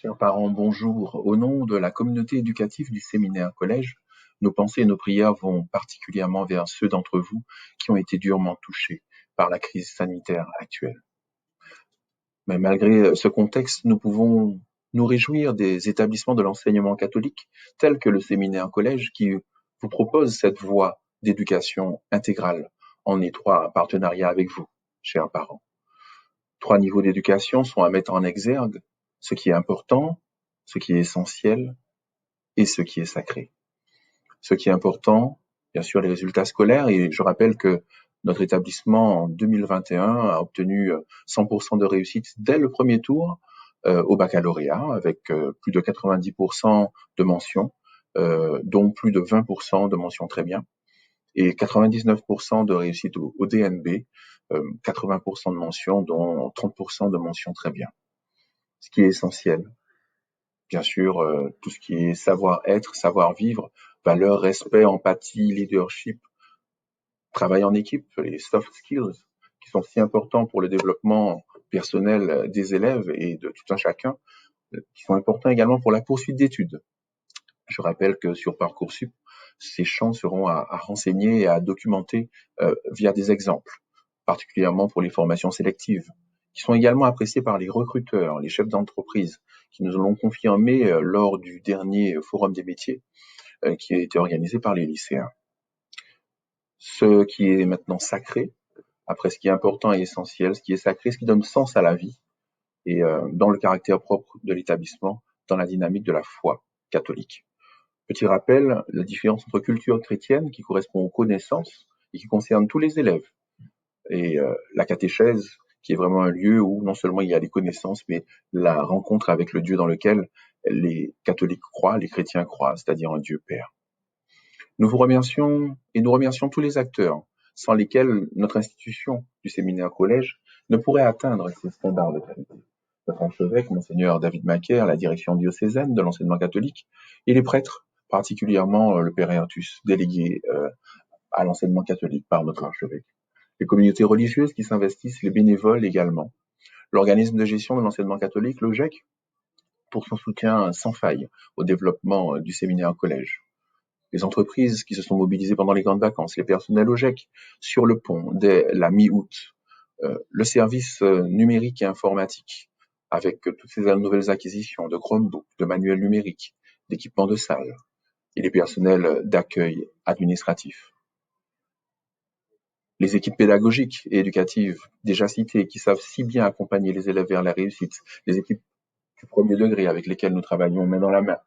Chers parents, bonjour. Au nom de la communauté éducative du séminaire collège, nos pensées et nos prières vont particulièrement vers ceux d'entre vous qui ont été durement touchés par la crise sanitaire actuelle. Mais malgré ce contexte, nous pouvons nous réjouir des établissements de l'enseignement catholique tels que le séminaire collège qui vous propose cette voie d'éducation intégrale en étroit partenariat avec vous, chers parents. 3 niveaux d'éducation sont à mettre en exergue: ce qui est important, ce qui est essentiel et ce qui est sacré. Ce qui est important, bien sûr, les résultats scolaires, et je rappelle que notre établissement en 2021 a obtenu 100% de réussite dès le premier tour au baccalauréat, avec plus de 90% de mentions, dont plus de 20% de mentions très bien, et 99% de réussite au DNB, 80% de mentions, dont 30% de mentions très bien. Ce qui est essentiel, bien sûr, tout ce qui est savoir-être, savoir-vivre, valeurs, respect, empathie, leadership, travail en équipe, les soft skills, qui sont si importants pour le développement personnel des élèves et de tout un chacun, qui sont importants également pour la poursuite d'études. Je rappelle que sur Parcoursup, ces champs seront à renseigner et à documenter via des exemples, particulièrement pour les formations sélectives, qui sont également appréciées par les recruteurs, les chefs d'entreprise, qui nous l'ont confirmé lors du dernier Forum des métiers qui a été organisé par les lycéens. Ce qui est maintenant sacré, après ce qui est important et essentiel, ce qui est sacré, ce qui donne sens à la vie, et dans le caractère propre de l'établissement, dans la dynamique de la foi catholique. Petit rappel, la différence entre culture chrétienne, qui correspond aux connaissances et qui concerne tous les élèves, et la catéchèse, qui est vraiment un lieu où non seulement il y a les connaissances, mais la rencontre avec le Dieu dans lequel les catholiques croient, les chrétiens croient, c'est-à-dire un Dieu Père. Nous vous remercions et nous remercions tous les acteurs, sans lesquels notre institution du séminaire collège ne pourrait atteindre ces standards de qualité. Notre archevêque, Monseigneur David Macaire, la direction diocésaine de l'enseignement catholique, et les prêtres, particulièrement le Père Ertus, délégué à l'enseignement catholique par notre archevêque. Les communautés religieuses qui s'investissent, les bénévoles également. L'organisme de gestion de l'enseignement catholique, l'OGEC, pour son soutien sans faille au développement du séminaire collège. Les entreprises qui se sont mobilisées pendant les grandes vacances, les personnels OGEC sur le pont dès la mi-août, le service numérique et informatique, avec toutes ces nouvelles acquisitions de Chromebook, de manuels numériques, d'équipements de salle, et les personnels d'accueil administratif. Les équipes pédagogiques et éducatives déjà citées, qui savent si bien accompagner les élèves vers la réussite, les équipes du premier degré avec lesquelles nous travaillons main dans la main,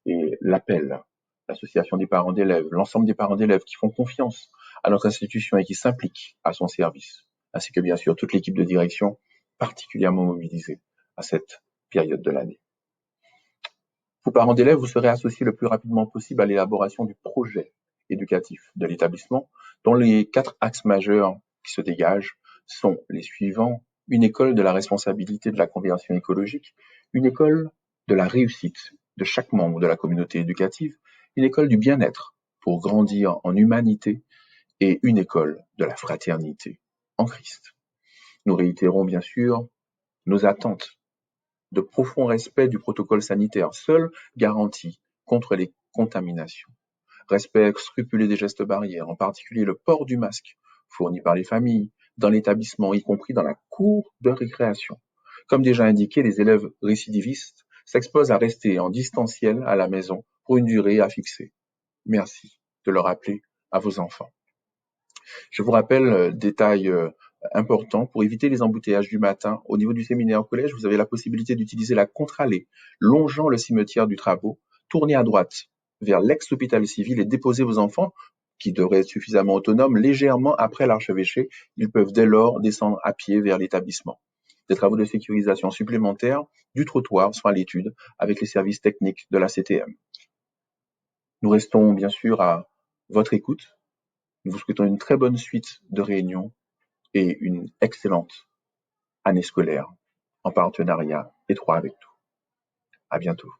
et l'appel, l'association des parents d'élèves, l'ensemble des parents d'élèves qui font confiance à notre institution et qui s'impliquent à son service, ainsi que bien sûr toute l'équipe de direction particulièrement mobilisée à cette période de l'année. Vous, parents d'élèves, vous serez associés le plus rapidement possible à l'élaboration du projet éducatif de l'établissement, dont les 4 axes majeurs qui se dégagent sont les suivants: une école de la responsabilité de la conversion écologique, une école de la réussite de chaque membre de la communauté éducative, une école du bien-être pour grandir en humanité et une école de la fraternité en Christ. Nous réitérons bien sûr nos attentes de profond respect du protocole sanitaire, seule garantie contre les contaminations. Respect scrupuleux des gestes barrières, en particulier le port du masque fourni par les familles, dans l'établissement, y compris dans la cour de récréation. Comme déjà indiqué, les élèves récidivistes s'exposent à rester en distanciel à la maison pour une durée à fixer. Merci de le rappeler à vos enfants. Je vous rappelle, détail important, pour éviter les embouteillages du matin, au niveau du séminaire au collège, vous avez la possibilité d'utiliser la contre-allée longeant le cimetière du Trabot, tournez à droite vers l'ex-hôpital civil et déposez vos enfants, qui devraient être suffisamment autonomes, légèrement après l'archevêché. Ils peuvent dès lors descendre à pied vers l'établissement. Des travaux de sécurisation supplémentaires du trottoir sont à l'étude avec les services techniques de la CTM. Nous restons bien sûr à votre écoute. Nous vous souhaitons une très bonne suite de réunions et une excellente année scolaire en partenariat étroit avec nous. À bientôt.